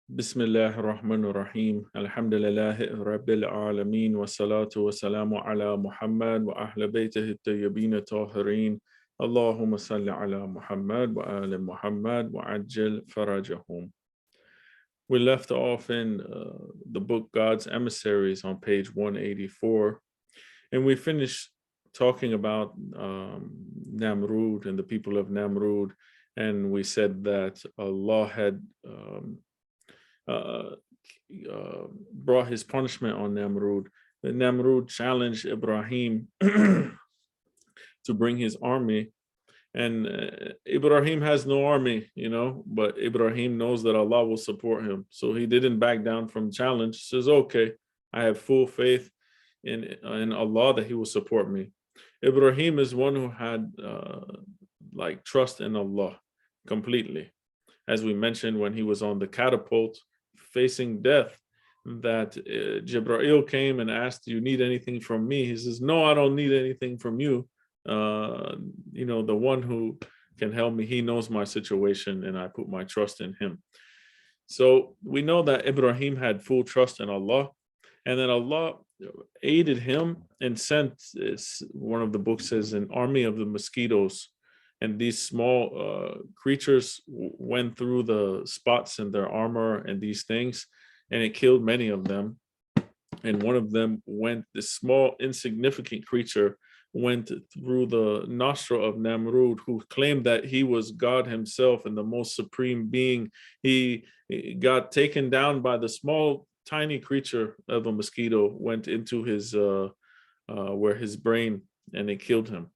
بسم الله الرحمن الرحيم الحمد لله رب العالمين والصلاة والسلام على محمد وأهل بيته الطيبين الطاهرين اللهم صل على محمد وآل محمد وعجل فرجهم. We left off in the book God's Emissaries on page 184, and we finished talking about Namrud and the people of Namrud, and we said that Allah had uh, brought his punishment on Namrud. That Namrud challenged Ibrahim to bring his army, and Ibrahim has no army, but Ibrahim knows that Allah will support him. So he didn't back down from challenge. He says, okay, I have full faith in Allah that he will support me. Ibrahim is one who had trust in Allah completely. As we mentioned, when he was on the catapult facing death, that Jibreel came and asked, do you need anything from me? He says, no, I don't need anything from you. The one who can help me, he knows my situation, and I put my trust in him. So we know that Ibrahim had full trust in Allah, and then Allah aided him and sent, one of the books says, an army of the mosquitoes. And these small creatures went through the spots in their armor and these things, and it killed many of them. And one of them this small, insignificant creature went through the nostril of Namrud, who claimed that he was God himself and the most supreme being. He got taken down by the small, tiny creature of a mosquito, went into his where his brain, and it killed him.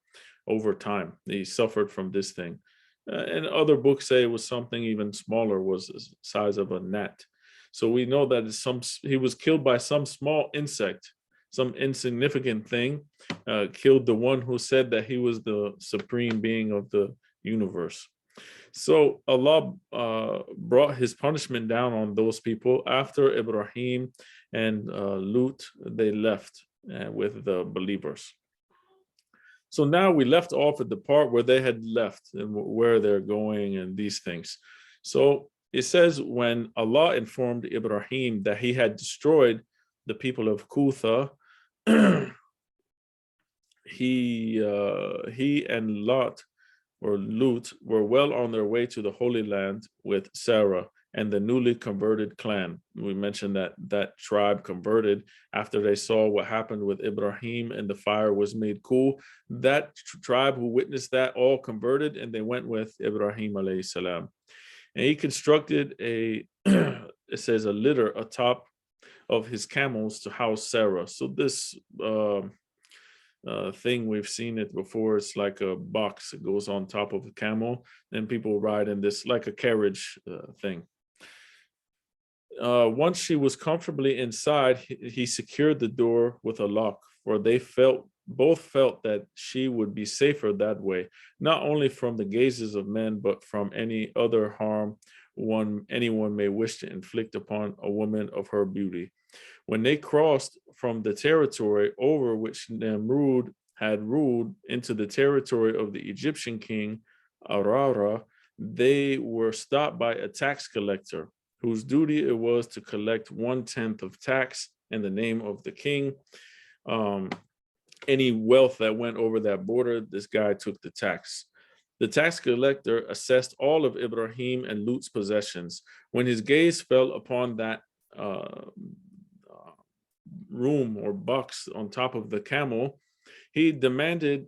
Over time, he suffered from this thing. And other books say it was something even smaller, was the size of a gnat. So we know that he was killed by some small insect, some insignificant thing, killed the one who said that he was the supreme being of the universe. So Allah brought his punishment down on those people after Ibrahim and Lut, they left with the believers. So now we left off at the part where they had left and where they're going and these things. So it says, when Allah informed Ibrahim that he had destroyed the people of Kutha, he and Lut were well on their way to the Holy Land with Sarah and the newly converted clan. We mentioned that tribe converted after they saw what happened with Ibrahim and the fire was made cool. That tribe who witnessed that all converted, and they went with Ibrahim alayhi salam. And he constructed it says a litter atop of his camels to house Sarah. So this thing, we've seen it before. It's like a box that goes on top of a camel, and people ride in this like a carriage thing. Once she was comfortably inside, he secured the door with a lock, for they both felt that she would be safer that way, not only from the gazes of men, but from any other harm anyone may wish to inflict upon a woman of her beauty. When they crossed from the territory over which Namrud had ruled into the territory of the Egyptian king Arara, they were stopped by a tax collector, whose duty it was to collect 1/10 of tax in the name of the king. Any wealth that went over that border, this guy took the tax. The tax collector assessed all of Ibrahim and Lut's possessions. When his gaze fell upon that room or box on top of the camel, he demanded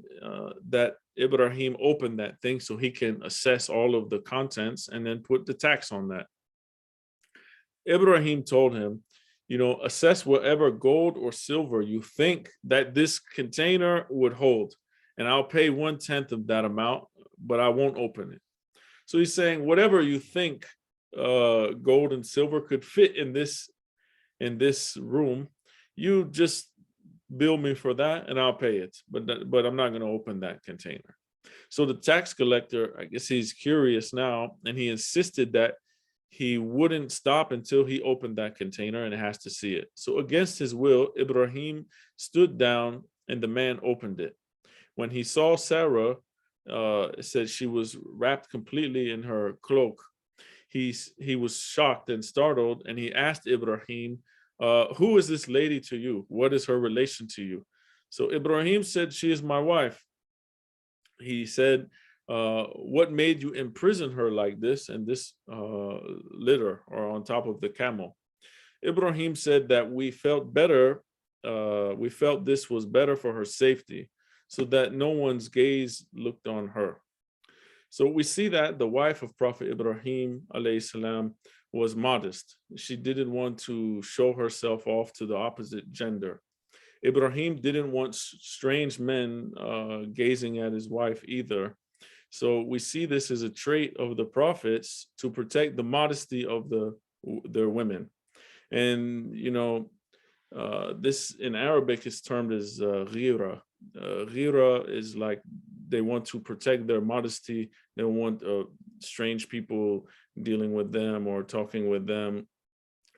that Ibrahim open that thing so he can assess all of the contents and then put the tax on that. Ibrahim told him, assess whatever gold or silver you think that this container would hold, and I'll pay 1/10 of that amount, but I won't open it. So he's saying, whatever you think gold and silver could fit in this room, you just bill me for that and I'll pay it, but I'm not going to open that container. So the tax collector, I guess he's curious now, and he insisted that he wouldn't stop until he opened that container and has to see it. So against his will, Ibrahim stood down and the man opened it. When he saw Sarah, it said she was wrapped completely in her cloak. he was shocked and startled, and he asked Ibrahim, who is this lady to you? What is her relation to you? So Ibrahim said, she is my wife. He said, what made you imprison her like this in this litter or on top of the camel? Ibrahim said that we felt this was better for her safety, so that no one's gaze looked on her. So we see that the wife of Prophet Ibrahim alayhi salam was modest. She didn't want to show herself off to the opposite gender. Ibrahim didn't want strange men gazing at his wife either. So we see this as a trait of the prophets to protect the modesty of their women. And this in Arabic is termed as ghira. Ghira is like they want to protect their modesty. They don't want strange people dealing with them or talking with them.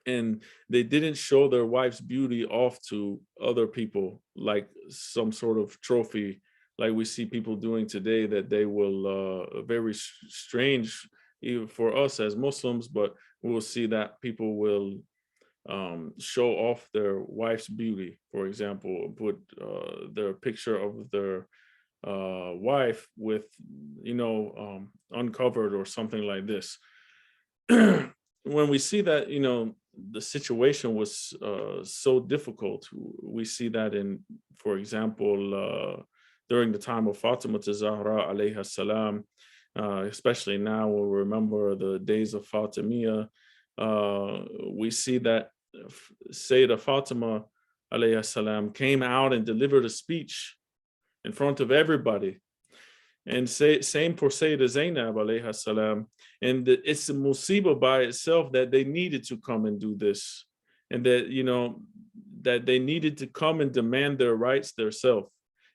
And they didn't show their wife's beauty off to other people like some sort of trophy, like we see people doing today, that they will very strange even for us as Muslims, but we will see that people will show off their wife's beauty. For example, put their picture of their wife with uncovered or something like this. When we see that the situation was so difficult, we see that in, for example, during the time of Fatima Zahra alayha salam, especially now when we remember the days of Fatimiyya, we see that Sayyidah Fatima alayha salam came out and delivered a speech in front of everybody. And same for Sayyidah Zainab alayha salam. And it's a musibah by itself that they needed to come and do this. And that, that they needed to come and demand their rights themselves.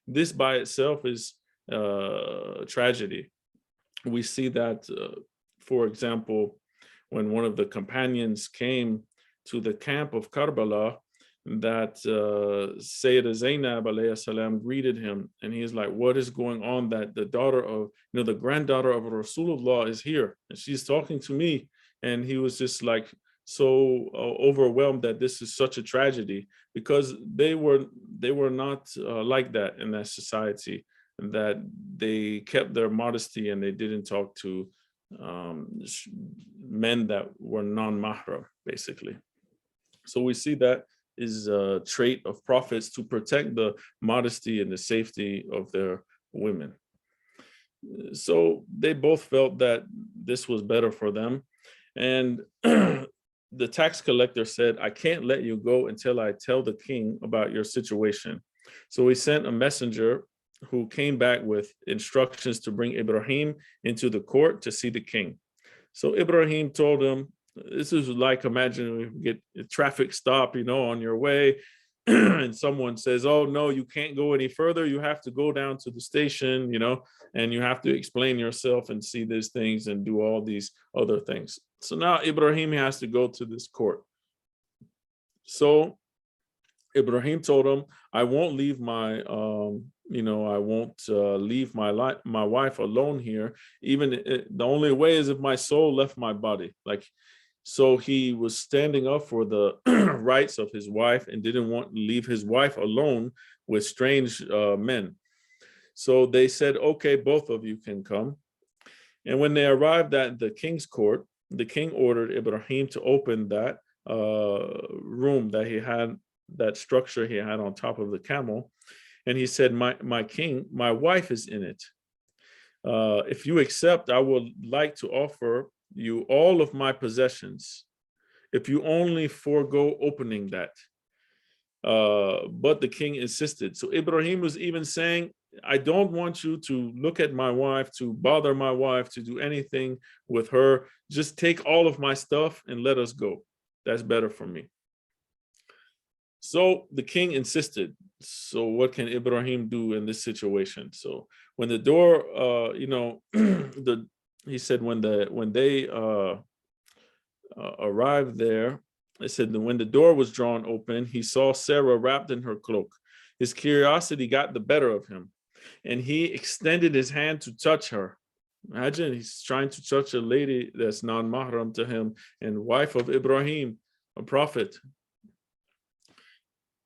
This by itself is a tragedy. We see that, for example, when one of the companions came to the camp of Karbala, that Sayyidah Zainab alayhi salam greeted him, and he's like, what is going on, that the daughter of, the granddaughter of Rasulullah is here and she's talking to me? And he was just like so overwhelmed that this is such a tragedy, because they were not like that in that society, and that they kept their modesty and they didn't talk to men that were non-mahram, basically. So we see that is a trait of prophets, to protect the modesty and the safety of their women. So they both felt that this was better for them. And the tax collector said, I can't let you go until I tell the king about your situation. So he sent a messenger who came back with instructions to bring Ibrahim into the court to see the king. So Ibrahim told him, this is like, imagine you get a traffic stop, on your way, and someone says, oh, no, you can't go any further. You have to go down to the station, and you have to explain yourself and see these things and do all these other things. So now Ibrahim has to go to this court. So Ibrahim told him, I won't leave my, leave my wife alone here. Even the only way is if my soul left my body. So he was standing up for the rights of his wife and didn't want to leave his wife alone with strange men. So they said, okay, both of you can come. And when they arrived at the king's court, the king ordered Ibrahim to open that room that he had, that structure he had on top of the camel. And he said, my king, my wife is in it. If you accept, I would like to offer you all of my possessions, if you only forego opening that. But the king insisted. So Ibrahim was even saying, I don't want you to look at my wife, to bother my wife, to do anything with her. Just take all of my stuff and let us go. That's better for me. So the king insisted. So what can Ibrahim do in this situation? So when the door, he said when they arrived there, it said that when the door was drawn open, he saw Sarah wrapped in her cloak. His curiosity got the better of him, and he extended his hand to touch her. Imagine he's trying to touch a lady that's non-mahram to him and wife of Ibrahim, a prophet.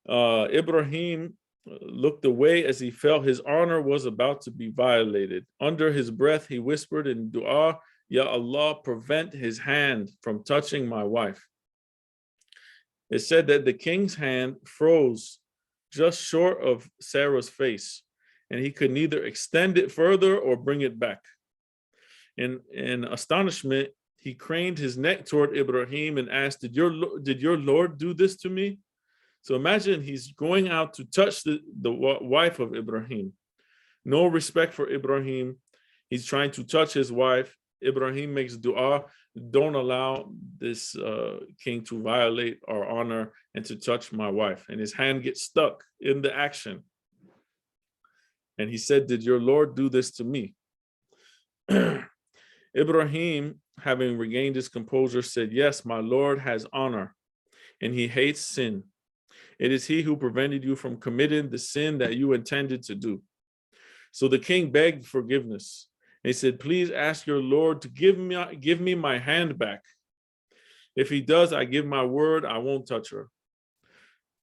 Ibrahim looked away as he felt his honor was about to be violated. Under his breath, he whispered in dua, Ya Allah, prevent his hand from touching my wife. It said that the king's hand froze just short of Sarah's face, and he could neither extend it further or bring it back. In astonishment, he craned his neck toward Ibrahim and asked, did your Lord do this to me? So imagine he's going out to touch the wife of Ibrahim. No respect for Ibrahim. He's trying to touch his wife. Ibrahim makes dua, don't allow this king to violate our honor and to touch my wife. And his hand gets stuck in the action. And he said, did your Lord do this to me? Ibrahim, having regained his composure, said, yes, my Lord has honor, and he hates sin. It is he who prevented you from committing the sin that you intended to do. So the king begged forgiveness. He said, please ask your Lord to give me my hand back. If he does, I give my word, I won't touch her.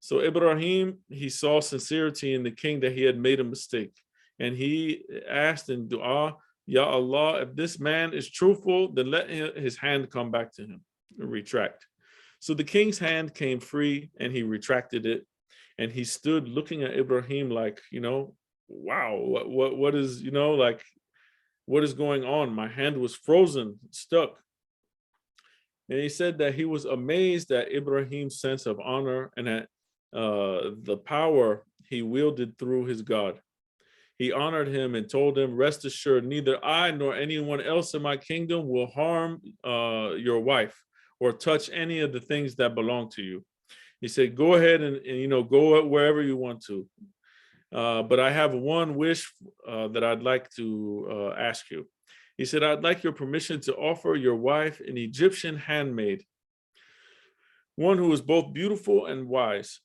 So Ibrahim, he saw sincerity in the king that he had made a mistake. And he asked in dua, Ya Allah, if this man is truthful, then let his hand come back to him, retract. So the king's hand came free and he retracted it. And he stood looking at Ibrahim like, wow, what is, like, what is going on? My hand was frozen, stuck. And he said that he was amazed at Ibrahim's sense of honor and at the power he wielded through his God. He honored him and told him, rest assured, neither I nor anyone else in my kingdom will harm your wife or touch any of the things that belong to you. He said, go ahead and go wherever you want to. But I have one wish that I'd like to ask you. He said, I'd like your permission to offer your wife an Egyptian handmaid, one who is both beautiful and wise.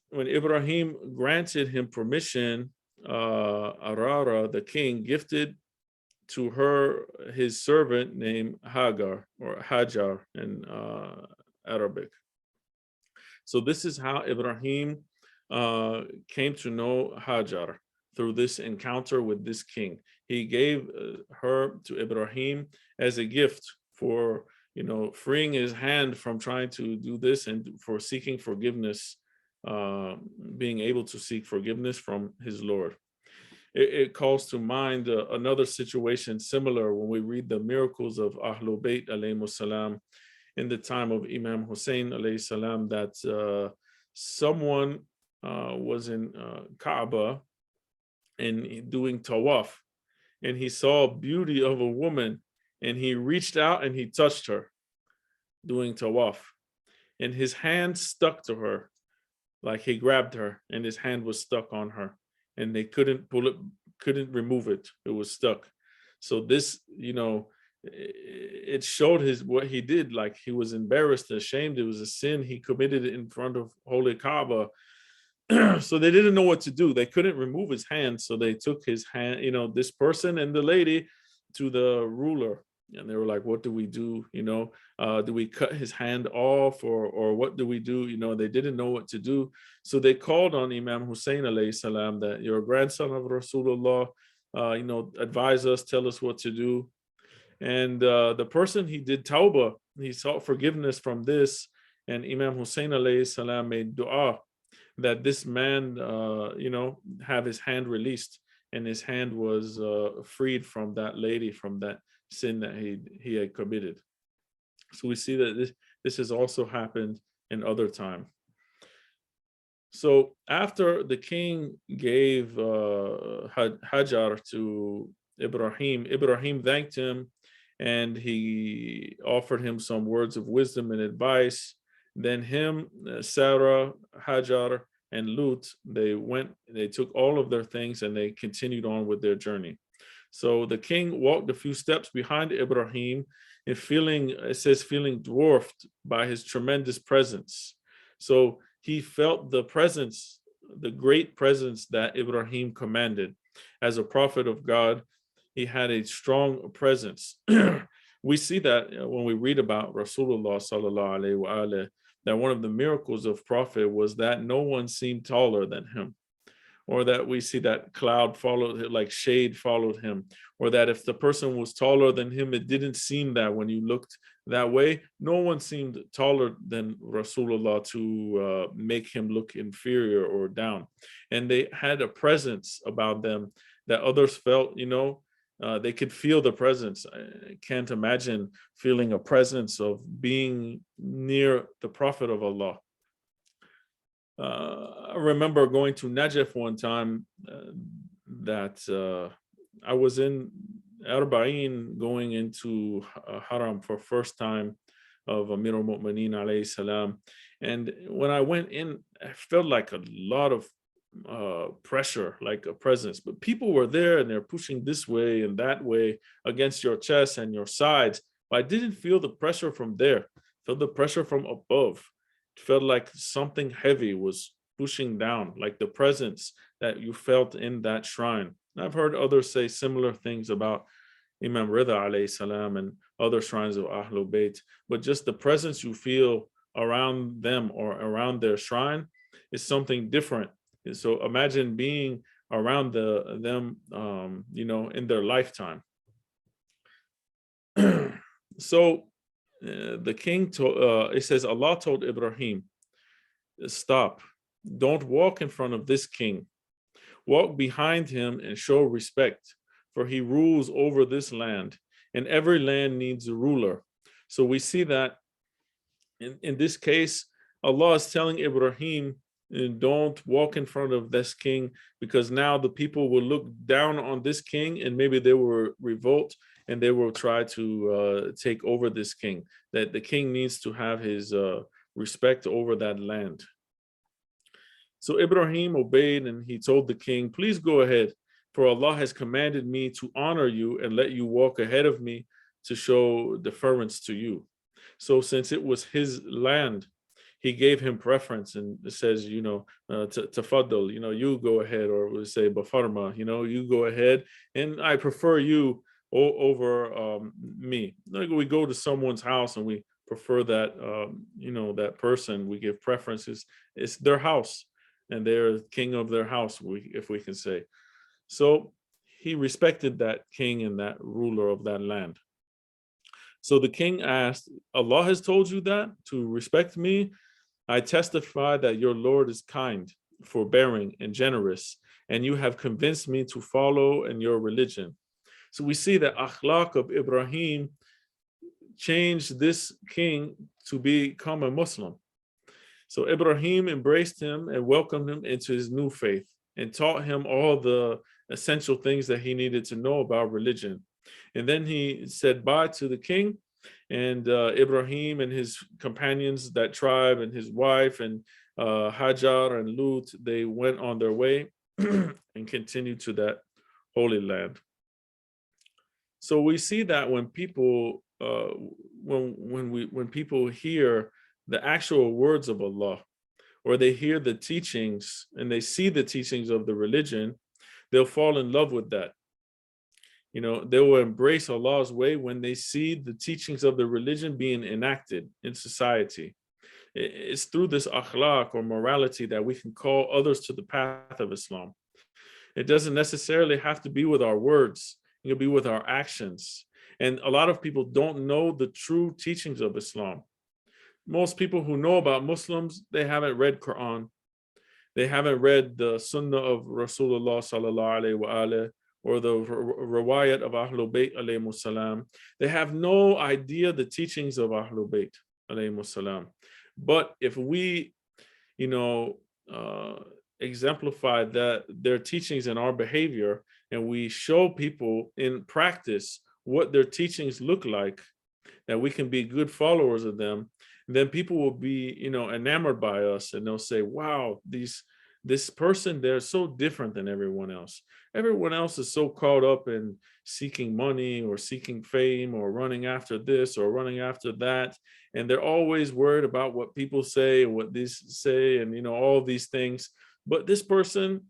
When Ibrahim granted him permission, Arara, the king, gifted to her his servant named Hagar, or Hajar in Arabic. So this is how Ibrahim came to know Hajar, through this encounter with this king. He gave her to Ibrahim as a gift for, freeing his hand from trying to do this and for seeking forgiveness, being able to seek forgiveness from his Lord. It calls to mind another situation similar when we read the miracles of Ahlul Bayt alayhimus salam in the time of Imam Hussein alayhi salam, that someone was in Kaaba and doing tawaf, and he saw beauty of a woman, and he reached out and he touched her doing tawaf, and his hand stuck to her, like he grabbed her and his hand was stuck on her, and they couldn't pull it, couldn't remove it. It was stuck. So this, it showed what he did, like he was embarrassed, ashamed. It was a sin he committed in front of Holy Kaaba. So they didn't know what to do. They couldn't remove his hand. So they took his hand, this person and the lady, to the ruler. And they were like, what do we do? Do we cut his hand off, or what do we do? They didn't know what to do. So they called on Imam Hussein alayhi salam, that your grandson of Rasulullah, advise us, tell us what to do. And the person, he did tawbah, he sought forgiveness from this. And Imam Hussein alayhi salam made dua that this man, have his hand released, and his hand was freed from that lady, from that sin that he had committed. So we see that this has also happened in other time. So after the king gave Hajar to Ibrahim, Ibrahim thanked him, and he offered him some words of wisdom and advice. Then him, Sarah, Hajar, and Lut, they took all of their things and they continued on with their journey. So the king walked a few steps behind Ibrahim, and feeling dwarfed by his tremendous presence. So he felt the great presence that Ibrahim commanded as a prophet of God. He had a strong presence. We see that when we read about Rasulullah sallallahu alaihi wasallam, that one of the miracles of Prophet was that no one seemed taller than him, or that we see that cloud followed, like shade followed him, or that if the person was taller than him, it didn't seem that when you looked that way. No one seemed taller than Rasulullah to make him look inferior or down. And they had a presence about them that others felt, they could feel the presence. I can't imagine feeling a presence of being near the Prophet of Allah. I remember going to Najaf one time that I was in Arba'in going into Haram for first time of Amir al-Mu'mineen alayhi salam. And when I went in, I felt like a lot of pressure, like a presence, but people were there and they're pushing this way and that way against your chest and your sides. But I didn't feel the pressure from there. I felt the pressure from above. It felt like something heavy was pushing down, like the presence that you felt in that shrine. And I've heard others say similar things about Imam Rida alayhi salam and other shrines of Ahlul Bayt, but just the presence you feel around them or around their shrine is something different. And so imagine being around them, in their lifetime. So the king told, it says, Allah told Ibrahim, stop, don't walk in front of this king. Walk behind him and show respect, for he rules over this land, and every land needs a ruler. So we see that in this case, Allah is telling Ibrahim, don't walk in front of this king, because now the people will look down on this king and maybe they will revolt and they will try to take over this king. That the king needs to have his respect over that land. So Ibrahim obeyed and he told the king, please go ahead, for Allah has commanded me to honor you and let you walk ahead of me to show deference to you. So since it was his land, he gave him preference and says, tafaddal, you go ahead, or we say bafarma, you go ahead, and I prefer you over me. Like we go to someone's house and we prefer that, that person, we give preferences. It's their house and they're king of their house, if we can say. So he respected that king and that ruler of that land. So the king asked, Allah has told you that to respect me? I testify that your Lord is kind, forbearing, and generous, and you have convinced me to follow in your religion. So we see the akhlaq of Ibrahim changed this king to become a Muslim. So Ibrahim embraced him and welcomed him into his new faith and taught him all the essential things that he needed to know about religion. And then he said bye to the king, and Ibrahim and his companions, that tribe, and his wife, and Hajar and Lut, they went on their way and continued to that holy land. So we see that when people when people hear the actual words of Allah, or they hear the teachings and they see the teachings of the religion, they'll fall in love with that. They will embrace Allah's way when they see the teachings of the religion being enacted in society. It's through this akhlaq or morality that we can call others to the path of Islam. It doesn't necessarily have to be with our words, it can be with our actions. And a lot of people don't know the true teachings of Islam. Most people who know about Muslims, they haven't read Quran. They haven't read the Sunnah of Rasulullah sallallahu alaihi wasallam, or the riwayat of Ahlul Bayt alayhimus salam. They have no idea the teachings of Ahlul Bayt alayhimus salam. But if we, exemplify their teachings in our behavior, and we show people in practice what their teachings look like, that we can be good followers of them, then people will be, enamored by us, and they'll say, wow, this person, they're so different than everyone else. Everyone else is so caught up in seeking money or seeking fame or running after this or running after that. And they're always worried about what people say and what these say and, all these things. But this person,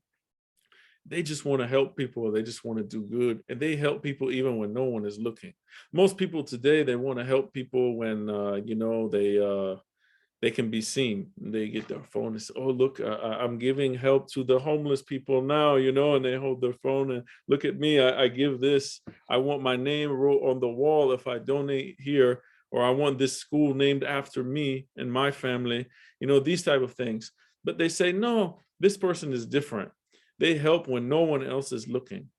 They just want to help people. They just want to do good. And they help people even when no one is looking. Most people today, they want to help people when, they can be seen. They get their phone and say, "Oh, look, I'm giving help to the homeless people now," and they hold their phone and look at me. I give this. I want my name wrote on the wall if I donate here, or I want this school named after me and my family. These type of things. But they say, no, this person is different. They help when no one else is looking.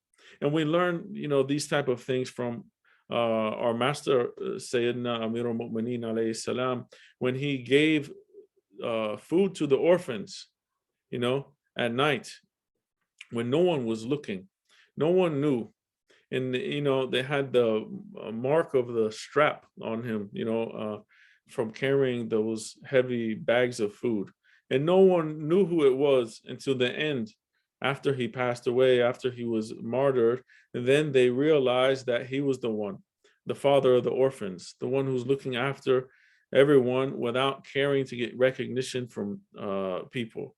And we learn, these type of things from our master, Sayyidina Amir al-Mu'mineen alayhi salam, when he gave food to the orphans, at night when no one was looking, no one knew. And, they had the mark of the strap on him, from carrying those heavy bags of food. And no one knew who it was until the end, after he passed away, after he was martyred. And then they realized that he was the one, the father of the orphans, the one who's looking after everyone without caring to get recognition from people.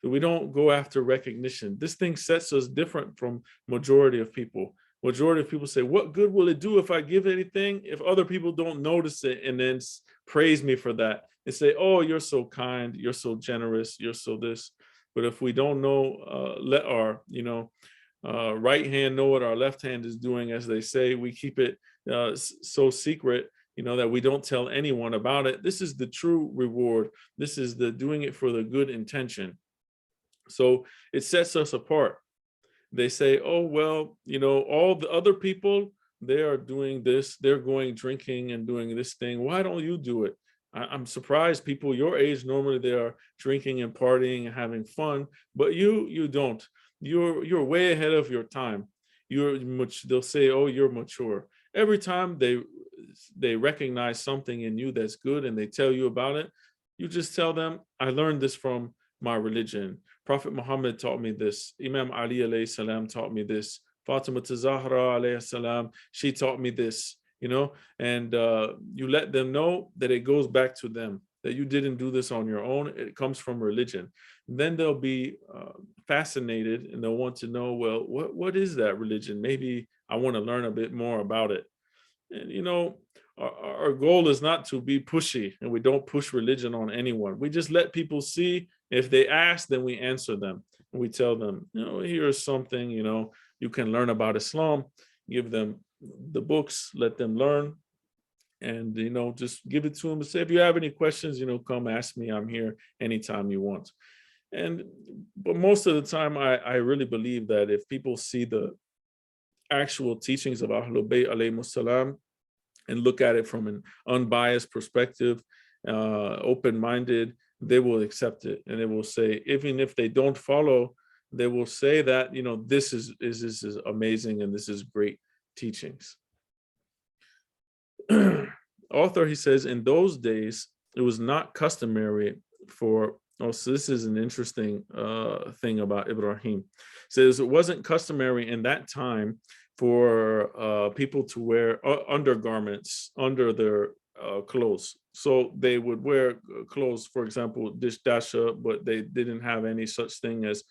So we don't go after recognition. This thing sets us different from majority of people. Majority of people say, what good will it do if I give anything if other people don't notice it and then praise me for that and say, oh, you're so kind, you're so generous, you're so this. But if we don't know, let our, right hand know what our left hand is doing, as they say, we keep it so secret, that we don't tell anyone about it. This is the true reward. This is the doing it for the good intention. So it sets us apart. They say, oh, well, all the other people, they are doing this, they're going drinking and doing this thing. Why don't you do it? I'm surprised people your age, normally they are drinking and partying and having fun, but you don't. You're way ahead of your time. They'll say, oh, you're mature. Every time they recognize something in you that's good and they tell you about it, you just tell them, I learned this from my religion. Prophet Muhammad taught me this. Imam Ali alayhi salam taught me this. Fatima Zahra alayhi salam, she taught me this, and you let them know that it goes back to them, that you didn't do this on your own. It comes from religion. And then they'll be fascinated and they'll want to know, well, what is that religion? Maybe I want to learn a bit more about it. And, our goal is not to be pushy, and we don't push religion on anyone. We just let people see. If they ask, then we answer them. And we tell them, here's something, you can learn about Islam, give them the books, let them learn, and, just give it to them and say, if you have any questions, come ask me. I'm here anytime you want. But most of the time, I really believe that if people see the actual teachings of Ahlul Bayt alayhimus salam and look at it from an unbiased perspective, open-minded, they will accept it. And they will say, even if they don't follow, they will say that, this is amazing and this is great teachings. Author, he says, in those days, it was not customary for, so this is an interesting thing about Ibrahim. It says it wasn't customary in that time for people to wear undergarments under their clothes. So they would wear clothes, for example, dishdasha, but they didn't have any such thing as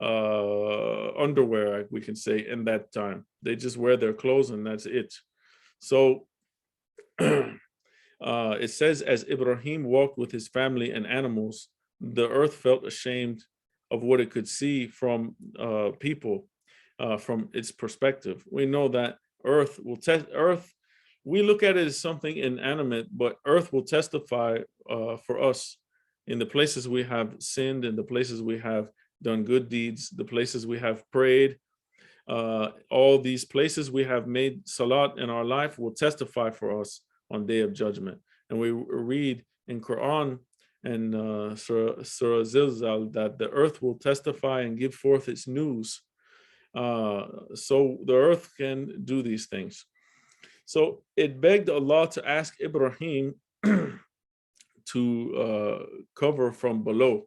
underwear, we can say, in that time. They just wear their clothes and that's it. So it says, as Ibrahim walked with his family and animals, the earth felt ashamed of what it could see from people, from its perspective. We know that earth will we look at it as something inanimate, but earth will testify for us in the places we have sinned, in the places we have done good deeds, the places we have prayed. All these places we have made salat in our life will testify for us on Day of Judgment. And we read in Quran and Surah Zilzal that the earth will testify and give forth its news. So the earth can do these things. So it begged Allah to ask Ibrahim to cover from below.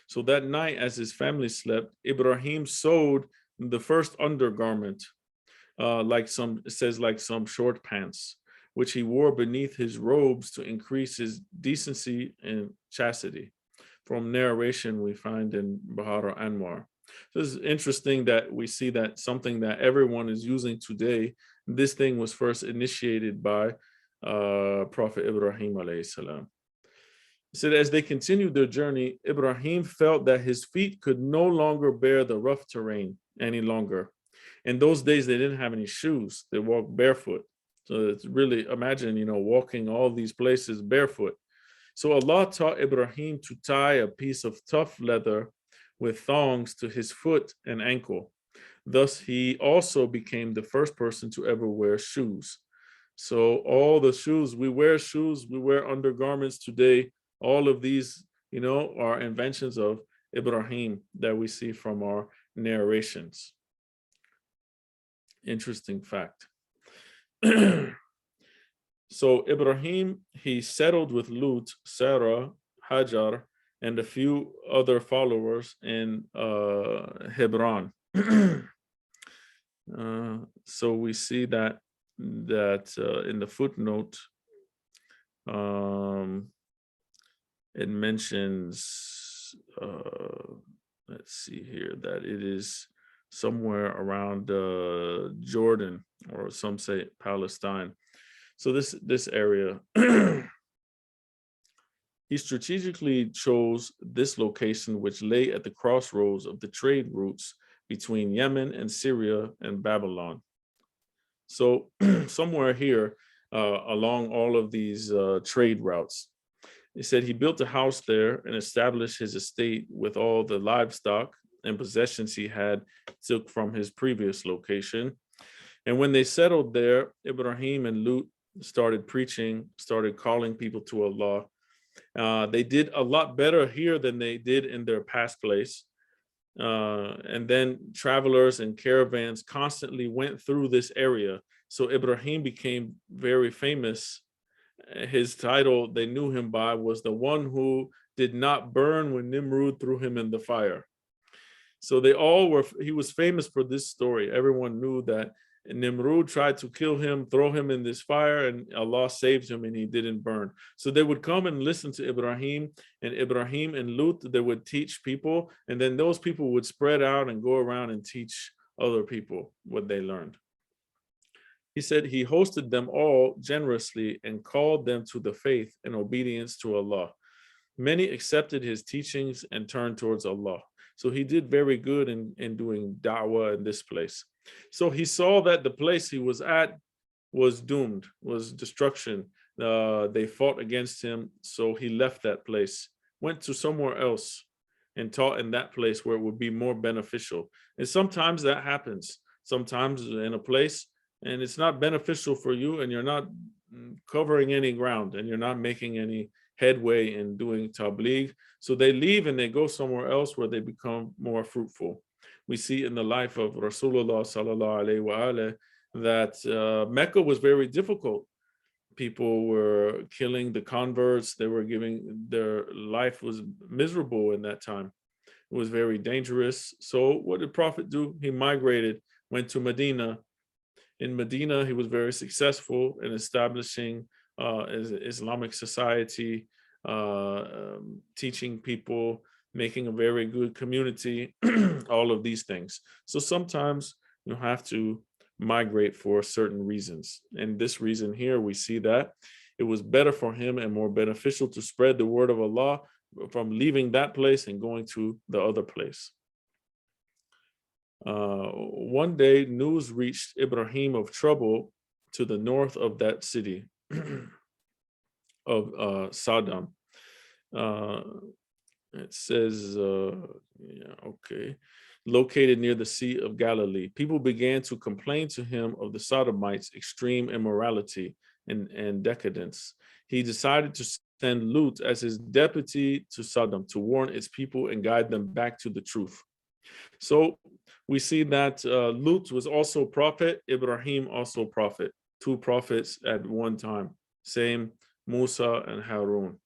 So that night, as his family slept, Ibrahim sewed the first undergarment, it says like some short pants, which he wore beneath his robes to increase his decency and chastity. From narration we find in Bahar Anwar. So it's interesting that we see that something that everyone is using today, this thing was first initiated by Prophet Ibrahim alayhi salam. So as they continued their journey, Ibrahim felt that his feet could no longer bear the rough terrain any longer. In those days, they didn't have any shoes. They walked barefoot. So it's really, imagine, walking all these places barefoot. So Allah taught Ibrahim to tie a piece of tough leather with thongs to his foot and ankle. Thus, he also became the first person to ever wear shoes. So all the shoes, we wear undergarments today. All of these, are inventions of Ibrahim that we see from our narrations. Interesting fact. So Ibrahim, he settled with Lut, Sarah, Hajar, and a few other followers in Hebron. So we see that in the footnote, it mentions, let's see here, that it is somewhere around Jordan, or some say Palestine. So this area, he strategically chose this location, which lay at the crossroads of the trade routes between Yemen and Syria and Babylon. So somewhere here along all of these trade routes, he said he built a house there and established his estate with all the livestock and possessions he had took from his previous location. And when they settled there, Ibrahim and Lut started preaching, started calling people to Allah. They did a lot better here than they did in their past place. And then travelers and caravans constantly went through this area. So Ibrahim became very famous. His title they knew him by was the one who did not burn when Nimrud threw him in the fire. So he was famous for this story. Everyone knew that Nimrud tried to kill him, throw him in this fire, and Allah saved him and he didn't burn. So they would come and listen to Ibrahim and Lut, they would teach people, and then those people would spread out and go around and teach other people what they learned. He said he hosted them all generously and called them to the faith and obedience to Allah. Many accepted his teachings and turned towards Allah. So he did very good in doing da'wah in this place. So he saw that the place he was at was doomed, was destruction. They fought against him. So he left that place, went to somewhere else and taught in that place where it would be more beneficial. And sometimes that happens. Sometimes in a place and it's not beneficial for you and you're not covering any ground and you're not making any headway in doing tabligh. So they leave and they go somewhere else where they become more fruitful. We see in the life of Rasulullah sallallahu alaihi wasallam that Mecca was very difficult. People were killing the converts. Their life was miserable in that time. It was very dangerous. So what did Prophet do? He migrated, went to Medina. In Medina, he was very successful in establishing Islamic society, teaching people, making a very good community, all of these things. So sometimes you have to migrate for certain reasons. And this reason here, we see that it was better for him and more beneficial to spread the word of Allah from leaving that place and going to the other place. One day, news reached Ibrahim of trouble to the north of that city of Saddam. It says, located near the Sea of Galilee. People began to complain to him of the Sodomites' extreme immorality and decadence. He decided to send Lut as his deputy to Saddam to warn its people and guide them back to the truth. So we see that Lut was also prophet, Ibrahim also prophet, two prophets at one time, same Musa and Harun.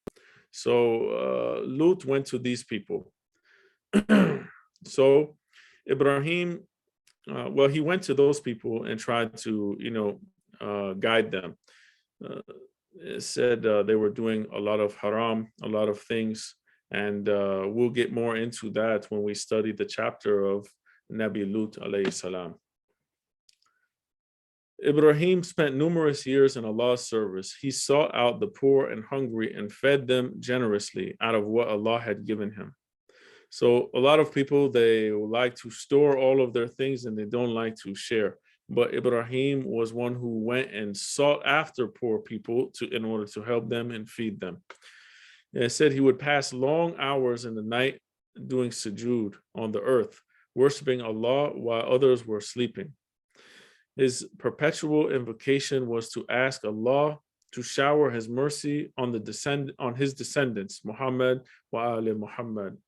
So Lut went to these people. So Ibrahim, he went to those people and tried to, guide them. It said they were doing a lot of haram, a lot of things And we'll get more into that when we study the chapter of Nabi Lut alayhi salam. Ibrahim spent numerous years in Allah's service. He sought out the poor and hungry and fed them generously out of what Allah had given him. So a lot of people, they like to store all of their things and they don't like to share. But Ibrahim was one who went and sought after poor people in order to help them and feed them. And it said he would pass long hours in the night doing sujood on the earth, worshiping Allah while others were sleeping. His perpetual invocation was to ask Allah to shower his mercy on his descendants, Muhammad wa ali Muhammad.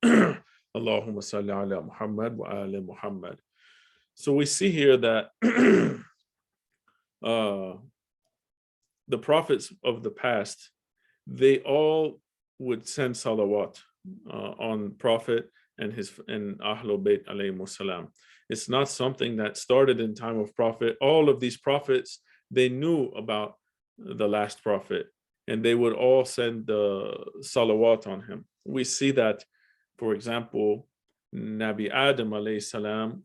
Allahumma salli ala Muhammad wa ali Muhammad. So we see here that the prophets of the past, they all would send salawat on Prophet and Ahlul Bayt alayhimus salam. It's not something that started in time of Prophet. All of these prophets, they knew about the last prophet, and they would all send the salawat on him. We see that, for example, Nabi Adam alayhi salam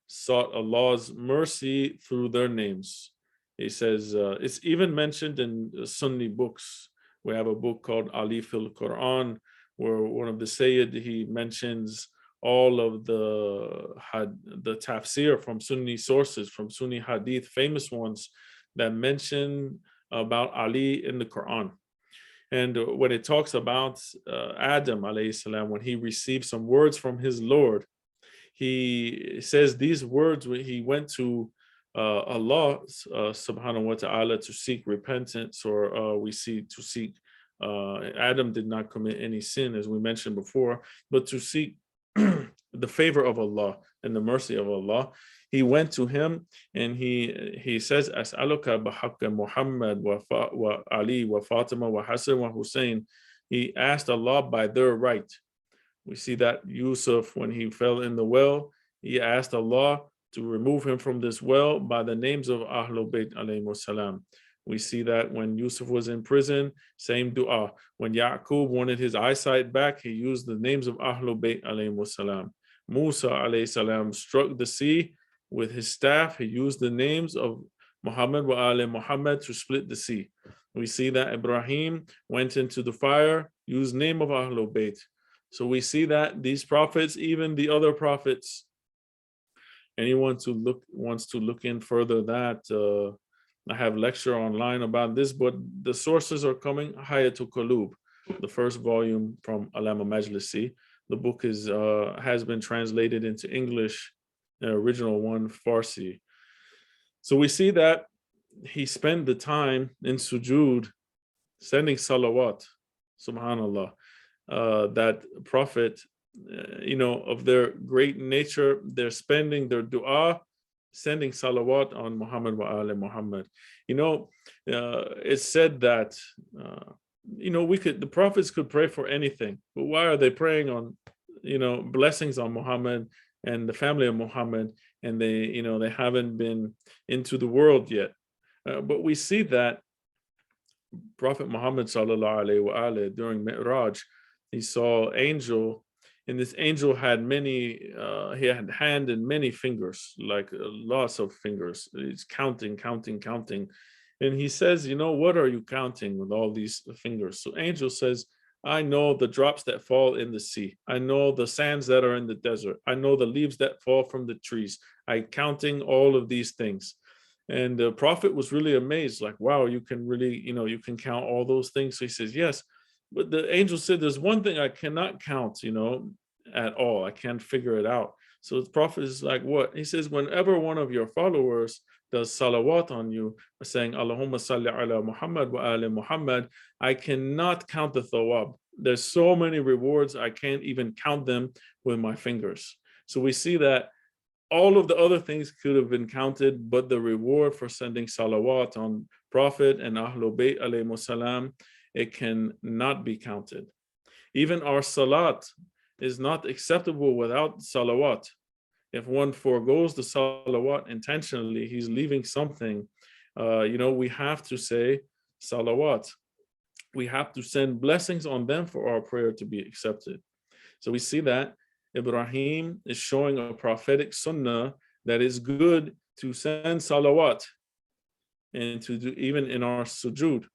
sought Allah's mercy through their names. He says, it's even mentioned in Sunni books. We have a book called Ali fil Quran, where one of the Sayyid, he mentions all of the tafsir from Sunni sources, from Sunni hadith, famous ones that mention about Ali in the Quran. And when it talks about Adam alayhi salam, when he received some words from his Lord, he says these words when he went to Allah subhanahu wa ta'ala to seek repentance, or we see to seek, Adam did not commit any sin, as we mentioned before, but to seek the favor of Allah and the mercy of Allah. He went to him and he says, As'aluka bihaqqa Muhammad wa Ali wa Fatima wa Hassan wa Hussein. He asked Allah by their right. We see that Yusuf, when he fell in the well, he asked Allah to remove him from this well by the names of Ahlul Bayt alayhimus salam. We see that when Yusuf was in prison, same dua. When Yaqub wanted his eyesight back, he used the names of Ahlul Bayt alayhimus salam. Musa alayhi salam struck the sea with his staff. He used the names of Muhammad wa ali Muhammad to split the sea. We see that Ibrahim went into the fire, used name of Ahlul Bayt. So we see that these prophets, even the other prophets, anyone wants to look in further, that I have lecture online about this, but the sources are coming. Hayatul Qulub, the first volume from Alama Majlisi. The book has been translated into English, the original one Farsi. So we see that he spent the time in sujood, sending salawat, subhanallah. That prophet, of their great nature, they're spending their dua, sending salawat on Muhammad wa ali Muhammad. It's said that the prophets could pray for anything, but why are they praying on blessings on Muhammad and the family of Muhammad, and they haven't been into the world yet? But we see that Prophet Muhammad sallallahu alaihi wa during Mi'raj, he saw angel, and this angel had he had hand and many fingers, like lots of fingers. He's counting. And he says, what are you counting with all these fingers? So angel says, I know the drops that fall in the sea. I know the sands that are in the desert. I know the leaves that fall from the trees. I'm counting all of these things. And the prophet was really amazed, like, wow, you can really, you can count all those things. So he says, yes. But the angel said, there's one thing I cannot count, at all. I can't figure it out. So the prophet is like, what? He says, whenever one of your followers does salawat on you, saying, Allahumma salli ala Muhammad wa ali Muhammad, I cannot count the thawab. There's so many rewards, I can't even count them with my fingers. So we see that all of the other things could have been counted, but the reward for sending salawat on Prophet and Ahlul Bayt alayhimus salam, it cannot be counted. Even our salat is not acceptable without salawat. If one forgoes the salawat intentionally, he's leaving something. We have to say salawat. we have to send blessings on them for our prayer to be accepted. So we see that Ibrahim is showing a prophetic sunnah that is good to send salawat and to do even in our sujood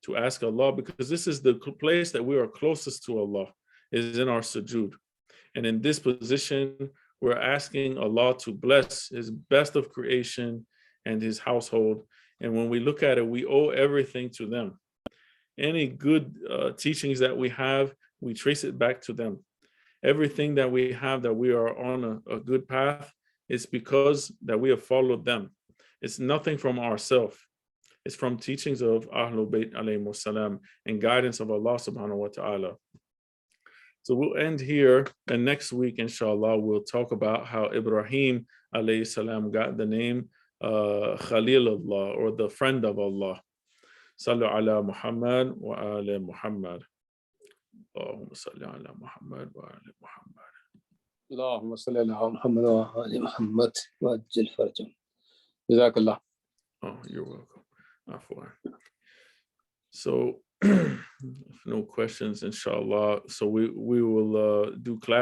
to ask Allah, because this is the place that we are closest to Allah, is in our sujood. And in this position, we're asking Allah to bless his best of creation and his household. And when we look at it, we owe everything to them. Any good teachings that we have, we trace it back to them. Everything that we have, that we are on a good path, is because that we have followed them. It's nothing from ourselves. It's from teachings of Ahlul Bayt alayhi salam and guidance of Allah subhanahu wa ta'ala. So we'll end here, and next week, inshallah, we'll talk about how Ibrahim alayhi salam got the name Khalilullah, or the friend of Allah. Sallu ala Muhammad wa ala Muhammad. Allahumma salli ala Muhammad wa ala Muhammad. اللهم صل على محمد وآل محمد وأجل فرجهم. جزاك الله. Oh, you're welcome. Afwan. So, if no questions, inshallah. So we will do class.